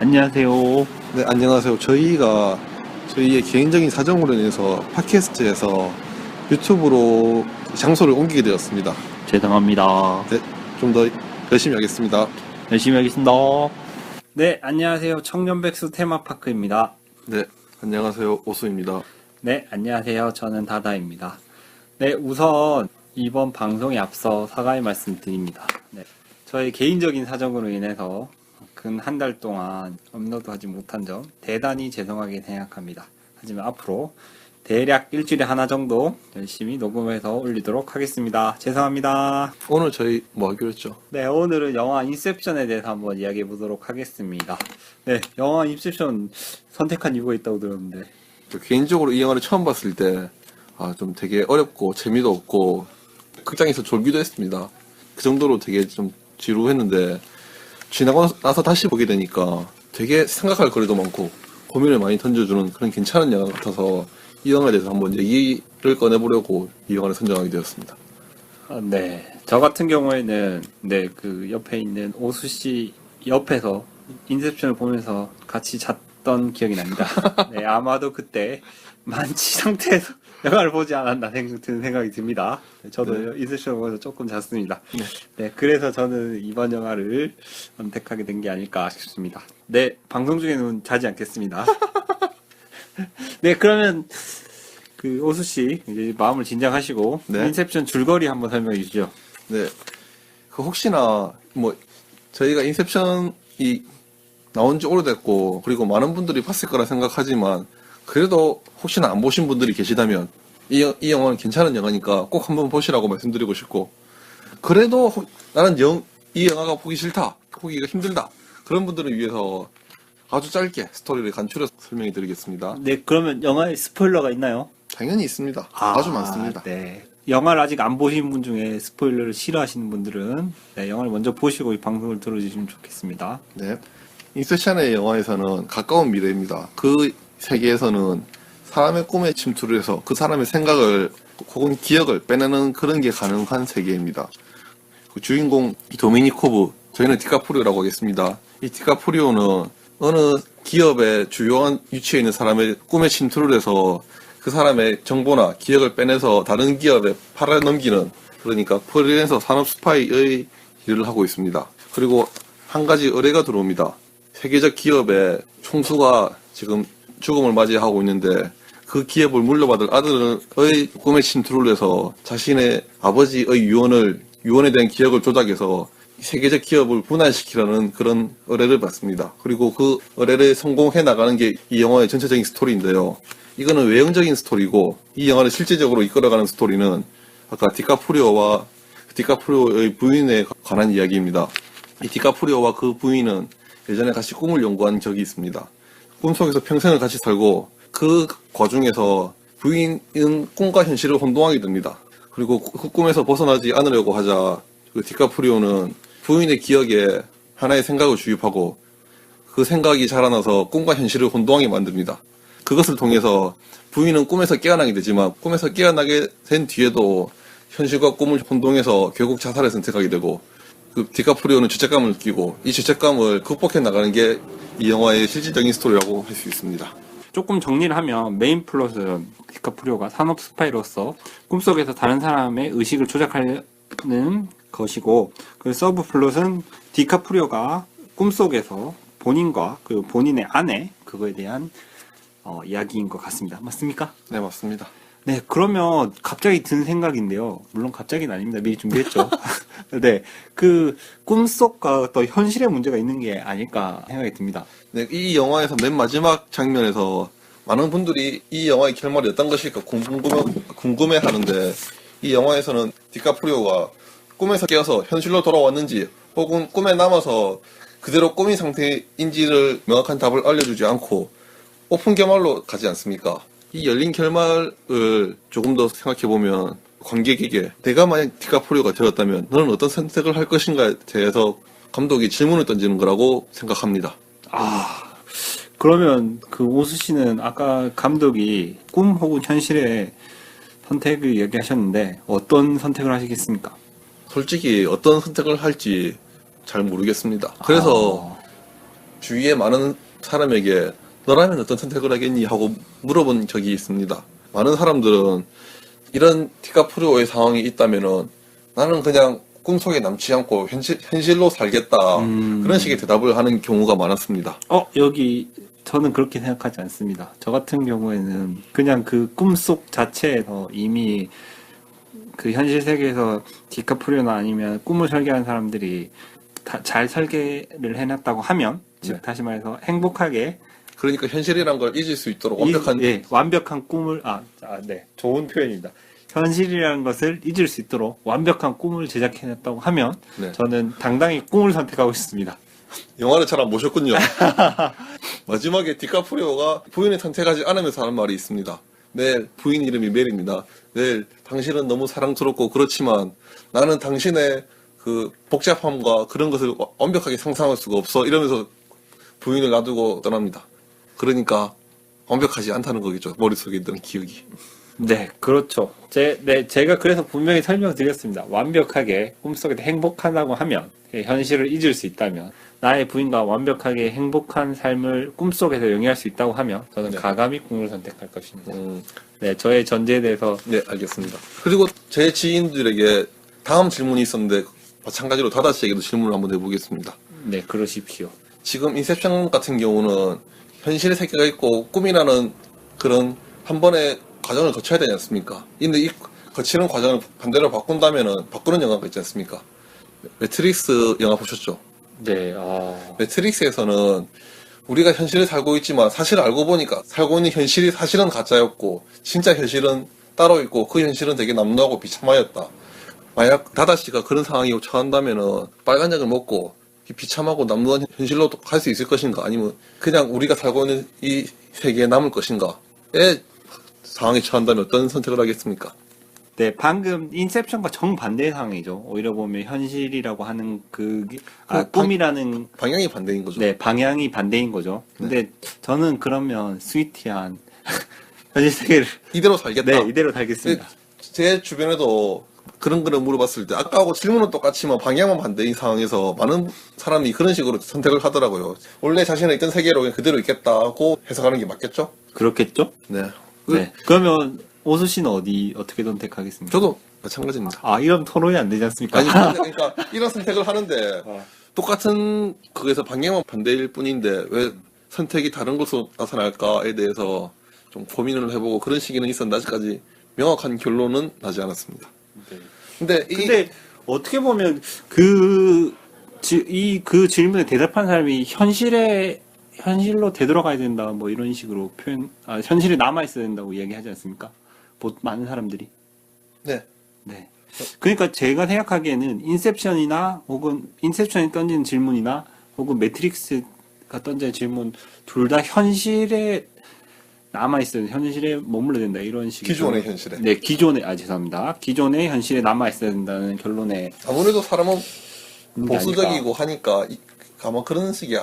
안녕하세요. 네, 안녕하세요. 저희의 개인적인 사정으로 인해서 팟캐스트에서 유튜브로 장소를 옮기게 되었습니다. 죄송합니다. 네, 좀 더 열심히 하겠습니다. 열심히 하겠습니다. 네, 안녕하세요. 청년백수 테마파크입니다. 네, 안녕하세요. 오수입니다. 네, 안녕하세요. 저는 다다입니다. 네, 우선 이번 방송에 앞서 사과의 말씀 드립니다. 네, 저의 개인적인 사정으로 인해서 근 한 달 동안 업로드하지 못한 점 대단히 죄송하게 생각합니다. 하지만 앞으로 대략 일주일에 하나 정도 열심히 녹음해서 올리도록 하겠습니다. 죄송합니다. 오늘 저희 뭐 하기로 했죠? 네, 오늘은 영화 인셉션에 대해서 한번 이야기해 보도록 하겠습니다. 네, 영화 인셉션 선택한 이유가 있다고 들었는데. 개인적으로 이 영화를 처음 봤을 때, 좀 되게 어렵고, 재미도 없고, 극장에서 졸기도 했습니다. 그 정도로 되게 좀 지루했는데, 지나고 나서 다시 보게 되니까 되게 생각할 거리도 많고, 고민을 많이 던져주는 그런 괜찮은 영화 같아서, 이 영화에 대해서 한번 얘기를 꺼내보려고 이 영화를 선정하게 되었습니다. 네, 저 같은 경우에는 네, 그 옆에 있는 오수 씨 옆에서 인셉션을 보면서 같이 잤던 기억이 납니다. 네, 아마도 그때 만취 상태에서 영화를 보지 않았나 드는 생각이 듭니다. 저도 인셉션을 보면서 조금 잤습니다. 네, 그래서 저는 이번 영화를 선택하게 된 게 아닐까 싶습니다. 네, 방송 중에는 자지 않겠습니다. 네, 그러면 그 오수 씨 이제 마음을 진정하시고 네. 인셉션 줄거리 한번 설명해 주시죠. 네. 그 혹시나 뭐 저희가 인셉션이 나온 지 오래됐고 그리고 많은 분들이 봤을 거라 생각하지만 그래도 혹시나 안 보신 분들이 계시다면 이 영화는 괜찮은 영화니까 꼭 한번 보시라고 말씀드리고 싶고 그래도 나는 이 영화가 보기 싫다, 보기가 힘들다 그런 분들을 위해서 아주 짧게 스토리를 간추려서 설명해 드리겠습니다. 네, 그러면 영화에 스포일러가 있나요? 당연히 있습니다. 아주 많습니다. 네. 영화를 아직 안 보신 분 중에 스포일러를 싫어하시는 분들은 네, 영화를 먼저 보시고 이 방송을 들어주시면 좋겠습니다. 네. 인셉션의 영화에서는 가까운 미래입니다. 그 세계에서는 사람의 꿈에 침투를 해서 그 사람의 생각을 혹은 기억을 빼내는 그런 게 가능한 세계입니다. 그 주인공 도미니코브, 저희는 디카프리오라고 하겠습니다. 이 디카프리오는 어느 기업의 주요한 위치에 있는 사람의 꿈에 침투를 해서 그 사람의 정보나 기억을 빼내서 다른 기업에 팔아넘기는 그러니까 프리랜서 산업 스파이의 일을 하고 있습니다. 그리고 한 가지 의뢰가 들어옵니다. 세계적 기업의 총수가 지금 죽음을 맞이하고 있는데 그 기업을 물려받을 아들의 꿈에 침투를 해서 자신의 아버지의 유언에 대한 기억을 조작해서 세계적 기업을 분할시키라는 그런 의뢰를 받습니다. 그리고 그 의뢰를 성공해 나가는 게 이 영화의 전체적인 스토리인데요. 이거는 외형적인 스토리고 이 영화를 실제적으로 이끌어가는 스토리는 아까 디카프리오의 부인에 관한 이야기입니다. 이 디카프리오와 그 부인은 예전에 같이 꿈을 연구한 적이 있습니다. 꿈속에서 평생을 같이 살고 그 과정에서 부인은 꿈과 현실을 혼동하게 됩니다. 그리고 그 꿈에서 벗어나지 않으려고 하자 그 디카프리오는 부인의 기억에 하나의 생각을 주입하고 그 생각이 자라나서 꿈과 현실을 혼동하게 만듭니다. 그것을 통해서 부인은 꿈에서 깨어나게 되지만 꿈에서 깨어나게 된 뒤에도 현실과 꿈을 혼동해서 결국 자살을 선택하게 되고 그 디카프리오는 죄책감을 느끼고 이 죄책감을 극복해 나가는 게 이 영화의 실질적인 스토리라고 할 수 있습니다. 조금 정리를 하면 메인 플롯은 디카프리오가 산업 스파이로서 꿈속에서 다른 사람의 의식을 조작하는 것이고 그 서브 플롯은 디카프리오가 꿈속에서 본인과 그 본인의 아내 그거에 대한 이야기인 것 같습니다. 맞습니까? 네, 맞습니다. 네, 그러면 갑자기 든 생각인데요. 물론 갑자기는 아닙니다. 미리 준비했죠. 네, 그 꿈속과 또 현실의 문제가 있는 게 아닐까 생각이 듭니다. 네, 이 영화에서 맨 마지막 장면에서 많은 분들이 이 영화의 결말이 어떤 것일까 궁금해 하는데 이 영화에서는 디카프리오가 꿈에서 깨어서 현실로 돌아왔는지 혹은 꿈에 남아서 그대로 꿈인 상태인지를 명확한 답을 알려주지 않고 오픈 결말로 가지 않습니까? 이 열린 결말을 조금 더 생각해보면 관객에게 내가 만약 디카프리오가 되었다면 너는 어떤 선택을 할 것인가에 대해서 감독이 질문을 던지는 거라고 생각합니다. 그러면 그 오수 씨는 아까 감독이 꿈 혹은 현실의 선택을 얘기하셨는데 어떤 선택을 하시겠습니까? 솔직히 어떤 선택을 할지 잘 모르겠습니다. 그래서 주위에 많은 사람에게 너라면 어떤 선택을 하겠니? 하고 물어본 적이 있습니다. 많은 사람들은 이런 디카프리오의 상황이 있다면은 나는 그냥 꿈속에 남지 않고 현실로 살겠다. 그런 식의 대답을 하는 경우가 많았습니다. 여기 저는 그렇게 생각하지 않습니다. 저 같은 경우에는 그냥 그 꿈속 자체에서 이미 그 현실 세계에서 디카프리오나 아니면 꿈을 설계하는 사람들이 잘 설계를 해놨다고 하면, 즉 네. 다시 말해서 행복하게 그러니까 현실이란 걸 잊을 수 있도록 완벽한 완벽한 꿈을 네, 좋은 표현입니다. 현실이라는 것을 잊을 수 있도록 완벽한 꿈을 제작해냈다고 하면 네. 저는 당당히 꿈을 선택하고 싶습니다. 영화를 잘 안 보셨군요. 마지막에 디카프리오가 부인을 선택하지 않으면서 하는 말이 있습니다. 내 부인 이름이 멜입니다. 멜, 당신은 너무 사랑스럽고 그렇지만 나는 당신의 그 복잡함과 그런 것을 완벽하게 상상할 수가 없어. 이러면서 부인을 놔두고 떠납니다. 그러니까 완벽하지 않다는 거겠죠. 머릿속에 있던 기억이. 네, 그렇죠. 제가 그래서 분명히 설명드렸습니다. 완벽하게 꿈속에서 행복하다고 하면, 현실을 잊을 수 있다면, 나의 부인과 완벽하게 행복한 삶을 꿈속에서 영위할 수 있다고 하면, 저는 네. 가감히 꿈을 선택할 것입니다. 네, 저의 전제에 대해서. 네, 알겠습니다. 그리고 제 지인들에게 다음 질문이 있었는데, 마찬가지로 다다 씨에게도 질문을 한번 해보겠습니다. 네, 그러십시오. 지금 인셉션 같은 경우는 현실의 세계가 있고 꿈이라는 그런 한 번의 과정을 거쳐야 되지 않습니까? 근데 이 거치는 과정을 반대로 바꾼다면은 바꾸는 영화가 있지 않습니까? 매트릭스 영화 보셨죠? 네, 매트릭스에서는 우리가 현실을 살고 있지만 사실 알고 보니까 살고 있는 현실이 사실은 가짜였고 진짜 현실은 따로 있고 그 현실은 되게 남루하고 비참하였다. 만약 다다 씨가 그런 상황이 처한다면은 빨간 약을 먹고 비참하고 남루한 현실로 갈 수 있을 것인가? 아니면 그냥 우리가 살고 있는 이 세계에 남을 것인가?의 상황에 처한다면 어떤 선택을 하겠습니까? 네, 방금 인셉션과 정반대의 상황이죠. 오히려 보면 현실이라고 하는 꿈이라는 방향이 반대인 거죠. 네, 방향이 반대인 거죠. 근데 저는 그러면 스위티한 현실 세계를 이대로 살겠다. 네, 이대로 살겠습니다. 제 주변에도 그런 거를 물어봤을 때 아까하고 질문은 똑같지만 방향만 반대인 상황에서 많은 사람이 그런 식으로 선택을 하더라고요. 원래 자신의 있던 세계로 그냥 그대로 있겠다고 해석하는 게 맞겠죠? 그렇겠죠? 네. 네. 그러면 오수 씨는 어떻게 선택하겠습니까? 저도 마찬가지입니다. 이런 토론이 안 되지 않습니까? 아니 그러니까 이런 선택을 하는데 똑같은 그에서 방향만 반대일 뿐인데 왜 선택이 다른 것으로 나타날까에 대해서 좀 고민을 해보고 그런 시기는 있었는데 아직까지 명확한 결론은 나지 않았습니다. 네. 근데 어떻게 보면 그 질문에 대답한 사람이 현실로 되돌아가야 된다, 뭐 이런 식으로 현실에 남아있어야 된다고 이야기하지 않습니까? 많은 사람들이. 네. 네. 그러니까 제가 생각하기에는 혹은 인셉션이 던지는 질문이나 혹은 매트릭스가 던지는 질문 둘 다 현실에 남아있어야 된다, 현실에 머물러야 된다, 이런 식으로. 기존의 현실에. 네, 죄송합니다. 기존의 현실에 남아있어야 된다는 결론에. 아무래도 사람은 아닐까. 보수적이고 하니까 아마 그런 식의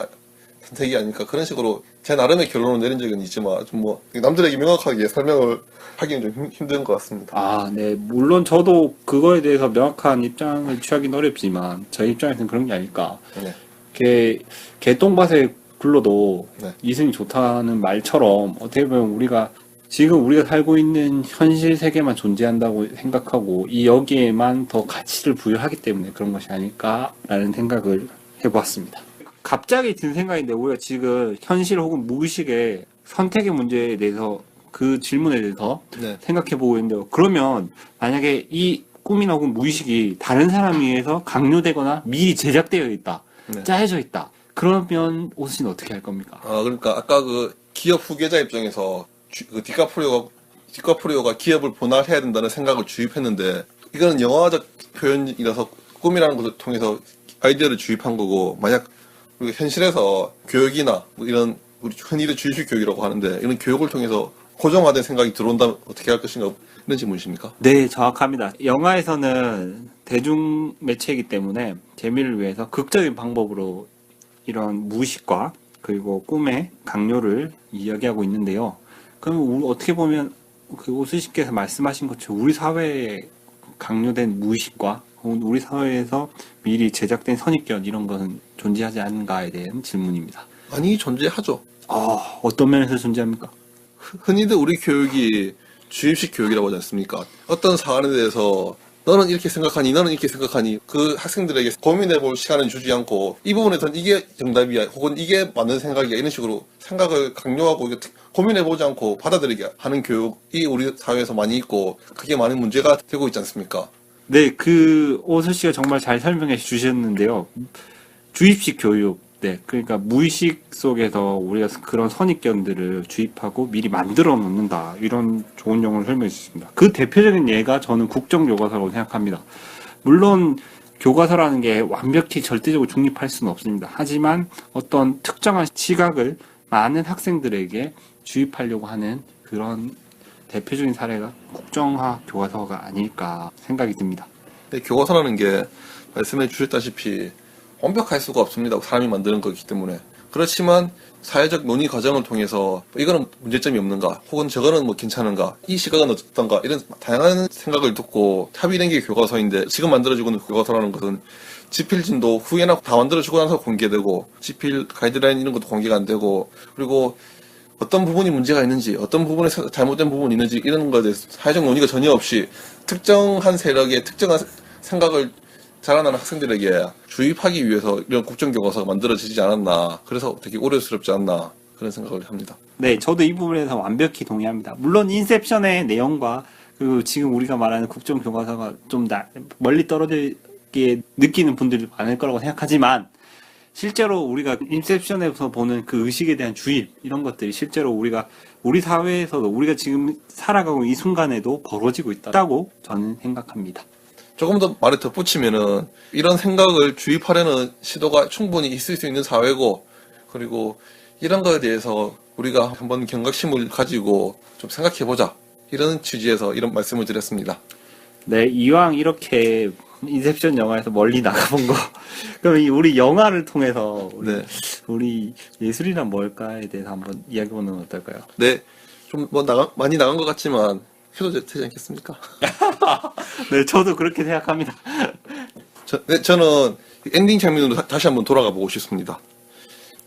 선택이 아닐까 그런 식으로 제 나름의 결론을 내린 적은 있지만 좀 뭐 남들에게 명확하게 설명을 하기는 좀 힘든 것 같습니다. 네. 물론 저도 그거에 대해서 명확한 입장을 취하기는 어렵지만 저희 입장에서는 그런 게 아닐까. 네. 개똥밭에 굴러도 네. 이승이 좋다는 말처럼 어떻게 보면 지금 우리가 살고 있는 현실 세계만 존재한다고 생각하고 여기에만 더 가치를 부여하기 때문에 그런 것이 아닐까라는 생각을 해보았습니다. 갑자기 든 생각인데 우리가 지금 현실 혹은 무의식의 선택의 문제에 대해서 그 질문에 대해서 네. 생각해보고 있는데요. 그러면 만약에 이 꿈이나 혹은 무의식이 다른 사람에 의해서 강요되거나 미리 제작되어 있다, 네. 짜여져 있다. 그러면 오수씨는 어떻게 할 겁니까? 그러니까 아까 그 기업 후계자 입장에서 그 디카프리오가 기업을 분할해야 된다는 생각을 주입했는데 이거는 영화적 표현이라서 꿈이라는 것을 통해서 아이디어를 주입한 거고 만약 우리가 현실에서 교육이나 뭐 이런 우리 흔히들 주식 교육이라고 하는데 이런 교육을 통해서 고정화된 생각이 들어온다면 어떻게 할 것인가 이런 질문이십니까? 네, 정확합니다. 영화에서는 대중 매체이기 때문에 재미를 위해서 극적인 방법으로 이런 무의식과 그리고 꿈의 강요를 이야기하고 있는데요. 그럼 어떻게 보면 그 오수씨께서 말씀하신 것처럼 우리 사회에 강요된 무의식과 혹은 우리 사회에서 미리 제작된 선입견 이런 것은 존재하지 않는가에 대한 질문입니다. 많이 존재하죠. 어떤 면에서 존재합니까? 흔히들 우리 교육이 주입식 교육이라고 하지 않습니까? 어떤 사안에 대해서 너는 이렇게 생각하니, 너는 이렇게 생각하니, 그 학생들에게 고민해 볼 시간을 주지 않고, 이 부분에서는 이게 정답이야, 혹은 이게 맞는 생각이야, 이런 식으로 생각을 강요하고, 고민해 보지 않고 받아들이게 하는 교육이 우리 사회에서 많이 있고, 그게 많은 문제가 되고 있지 않습니까? 네, 오수 씨가 정말 잘 설명해 주셨는데요. 주입식 교육, 네, 그러니까 무의식 속에서 우리가 그런 선입견들을 주입하고 미리 만들어 놓는다. 이런 좋은 용어를 설명해 주셨습니다. 그 대표적인 예가 저는 국정교과서라고 생각합니다. 물론 교과서라는 게 완벽히 절대적으로 중립할 수는 없습니다. 하지만 어떤 특정한 시각을 많은 학생들에게 주입하려고 하는 그런 대표적인 사례가 국정화 교과서가 아닐까 생각이 듭니다. 근데 교과서라는 게 말씀해 주셨다시피 완벽할 수가 없습니다. 사람이 만드는 거기 때문에. 그렇지만 사회적 논의 과정을 통해서 이거는 문제점이 없는가, 혹은 저거는 뭐 괜찮은가, 이 시각은 어떤가, 이런 다양한 생각을 듣고 합의된 게 교과서인데, 지금 만들어지고 있는 교과서라는 것은 지필진도 후에나 다 만들어지고 나서 공개되고, 지필 가이드라인 이런 것도 공개가 안 되고, 그리고 어떤 부분이 문제가 있는지, 어떤 부분에 잘못된 부분이 있는지, 이런 것에 대해서 사회적 논의가 전혀 없이 특정한 세력의 특정한 생각을 자라나는 학생들에게 주입하기 위해서 이런 국정교과서가 만들어지지 않았나, 그래서 되게 우려스럽지 않나, 그런 생각을 합니다. 네, 저도 이 부분에서 완벽히 동의합니다. 물론 인셉션의 내용과 그리고 지금 우리가 말하는 국정교과서가 좀 멀리 떨어지게 느끼는 분들이 많을 거라고 생각하지만, 실제로 우리가 인셉션에서 보는 그 의식에 대한 주입, 이런 것들이 실제로 우리 사회에서도 우리가 지금 살아가고 이 순간에도 벌어지고 있다고 저는 생각합니다. 조금 더 말을 덧붙이면은, 이런 생각을 주입하려는 시도가 충분히 있을 수 있는 사회고, 그리고 이런 거에 대해서 우리가 한번 경각심을 가지고 좀 생각해보자, 이런 취지에서 이런 말씀을 드렸습니다. 네, 이왕 이렇게 인셉션 영화에서 멀리 나가본 거, 그럼 우리 영화를 통해서 네. 우리 예술이란 뭘까에 대해서 한번 이야기해보는 건 어떨까요? 네, 좀 많이 나간 것 같지만 해도 되지 않겠습니까? 네, 저도 그렇게 생각합니다. 저는 엔딩 장면으로 다시 한번 돌아가 보고 싶습니다.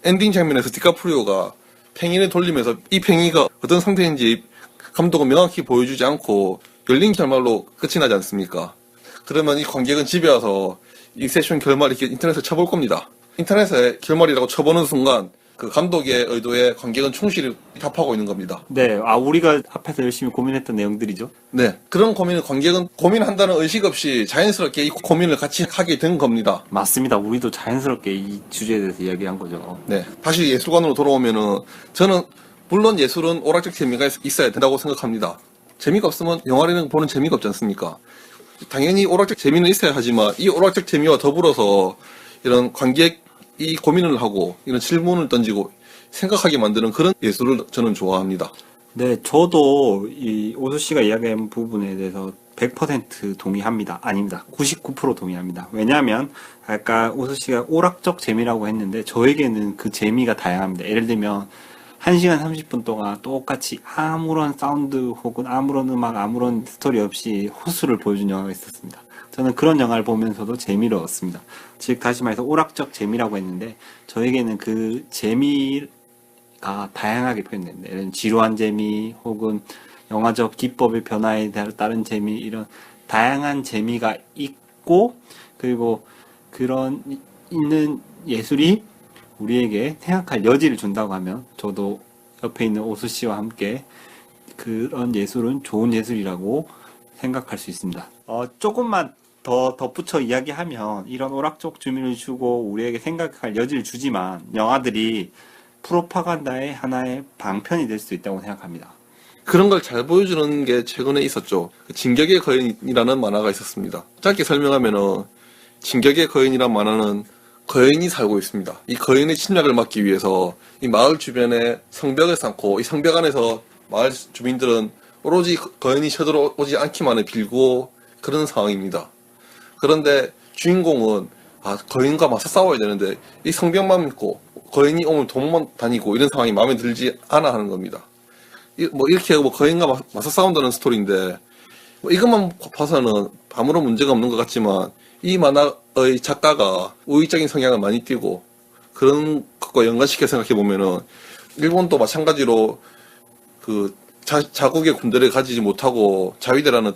엔딩 장면에서 디카프리오가 팽이를 돌리면서 이 팽이가 어떤 상태인지 감독은 명확히 보여주지 않고 열린 결말로 끝이 나지 않습니까? 그러면 이 관객은 집에 와서 이 세션 결말 이렇게 인터넷에 쳐볼 겁니다. 인터넷에 결말이라고 쳐보는 순간 그 감독의 의도에 관객은 충실히 답하고 있는 겁니다. 네, 우리가 앞에서 열심히 고민했던 내용들이죠. 네, 그런 고민을 관객은 고민한다는 의식 없이 자연스럽게 이 고민을 같이 하게 된 겁니다. 맞습니다. 우리도 자연스럽게 이 주제에 대해서 이야기한 거죠. 네, 다시 예술관으로 돌아오면은 저는 물론 예술은 오락적 재미가 있어야 된다고 생각합니다. 재미가 없으면 영화를 보는 재미가 없지 않습니까? 당연히 오락적 재미는 있어야 하지만 이 오락적 재미와 더불어서 이런 관객이 고민을 하고 이런 질문을 던지고 생각하게 만드는 그런 예술을 저는 좋아합니다. 네, 저도 이 오수 씨가 이야기한 부분에 대해서 100% 동의합니다. 아닙니다. 99% 동의합니다. 왜냐하면 아까 오수 씨가 오락적 재미라고 했는데 저에게는 그 재미가 다양합니다. 예를 들면 1시간 30분 동안 똑같이 아무런 사운드 혹은 아무런 음악, 아무런 스토리 없이 호수를 보여준 영화가 있었습니다. 저는 그런 영화를 보면서도 재미를 얻었습니다. 즉 다시 말해서 오락적 재미라고 했는데 저에게는 그 재미가 다양하게 표현됩니다. 예를 들면 지루한 재미 혹은 영화적 기법의 변화에 따른 재미, 이런 다양한 재미가 있고, 그리고 그런 있는 예술이 우리에게 생각할 여지를 준다고 하면 저도 옆에 있는 오수 씨와 함께 그런 예술은 좋은 예술이라고 생각할 수 있습니다. 조금만 더 덧붙여 이야기하면 이런 오락적 재미를 주고 우리에게 생각할 여지를 주지만 영화들이 프로파간다의 하나의 방편이 될 수 있다고 생각합니다. 그런 걸 잘 보여주는 게 최근에 있었죠. 진격의 거인이라는 만화가 있었습니다. 짧게 설명하면은 진격의 거인이라는 만화는 거인이 살고 있습니다. 이 거인의 침략을 막기 위해서 이 마을 주변에 성벽을 쌓고 이 성벽 안에서 마을 주민들은 오로지 거인이 쳐들어오지 않기만을 빌고 그런 상황입니다. 그런데 주인공은 거인과 맞서 싸워야 되는데 이 성벽만 믿고 거인이 오면 도망만 다니고 이런 상황이 마음에 들지 않아 하는 겁니다. 이렇게 거인과 맞서 싸운다는 스토리인데 이것만 봐서는 아무런 문제가 없는 것 같지만 이 만화의 작가가 우의적인 성향을 많이 띠고 그런 것과 연관시켜 생각해 보면은 일본도 마찬가지로 그 자국의 군대를 가지지 못하고 자위대라는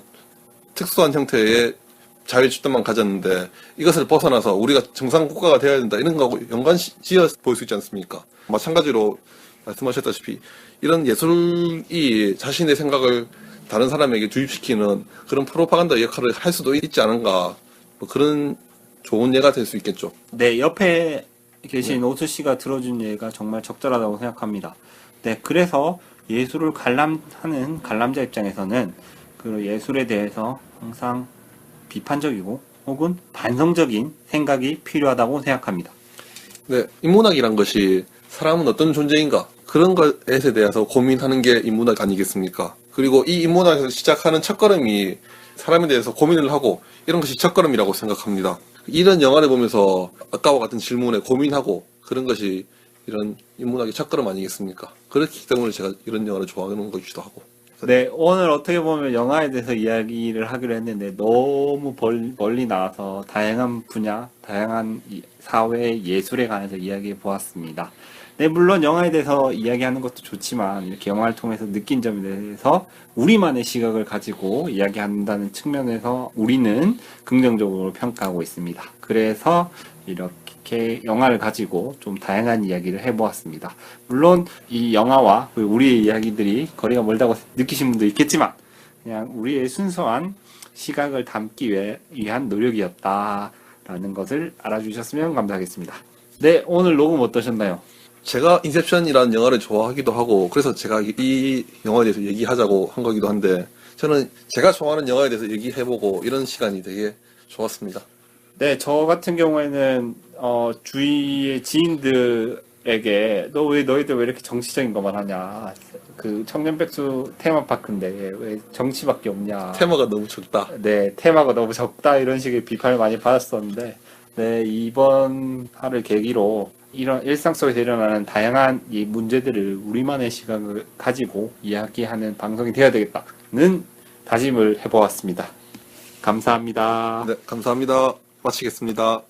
특수한 형태의 자유 집단만 가졌는데 이것을 벗어나서 우리가 정상 국가가 되어야 된다 이런 거하고 연관지어 보일 수 있지 않습니까? 마찬가지로 말씀하셨다시피 이런 예술이 자신의 생각을 다른 사람에게 주입시키는 그런 프로파간다 역할을 할 수도 있지 않은가 뭐 그런 좋은 예가 될 수 있겠죠. 네, 옆에 계신 오수 씨가 들어준 예가 정말 적절하다고 생각합니다. 네, 그래서 예술을 관람하는 관람자 입장에서는 그 예술에 대해서 항상 비판적이고 혹은 반성적인 생각이 필요하다고 생각합니다. 네, 인문학이란 것이 사람은 어떤 존재인가 그런 것에 대해서 고민하는 게 인문학 아니겠습니까? 그리고 이 인문학에서 시작하는 첫걸음이 사람에 대해서 고민을 하고 이런 것이 첫걸음이라고 생각합니다. 이런 영화를 보면서 아까와 같은 질문에 고민하고 그런 것이 이런 인문학의 첫걸음 아니겠습니까? 그렇기 때문에 제가 이런 영화를 좋아하는 것이기도 하고. 네, 오늘 어떻게 보면 영화에 대해서 이야기를 하기로 했는데 너무 멀리 나와서 다양한 분야, 다양한 사회 예술에 관해서 이야기해 보았습니다. 네, 물론 영화에 대해서 이야기하는 것도 좋지만 이렇게 영화를 통해서 느낀 점에 대해서 우리만의 시각을 가지고 이야기한다는 측면에서 우리는 긍정적으로 평가하고 있습니다. 그래서 이렇게 영화를 가지고 좀 다양한 이야기를 해보았습니다. 물론 이 영화와 우리의 이야기들이 거리가 멀다고 느끼신 분도 있겠지만 그냥 우리의 순수한 시각을 담기 위한 노력이었다라는 것을 알아주셨으면 감사하겠습니다. 네, 오늘 녹음 어떠셨나요? 제가 인셉션이라는 영화를 좋아하기도 하고 그래서 제가 이 영화에 대해서 얘기하자고 한 거기도 한데 저는 제가 좋아하는 영화에 대해서 얘기해보고 이런 시간이 되게 좋았습니다. 네, 저 같은 경우에는 주위의 지인들에게 너희들 왜 이렇게 정치적인 것만 하냐, 그 청년백수 테마파크인데 왜 정치밖에 없냐, 테마가 너무 적다. 네, 테마가 너무 적다 이런 식의 비판을 많이 받았었는데, 네, 이번 화를 계기로 이런 일상 속에서 일어나는 다양한 이 문제들을 우리만의 시각을 가지고 이야기하는 방송이 되어야 되겠다는 다짐을 해보았습니다. 감사합니다. 네, 감사합니다. 마치겠습니다.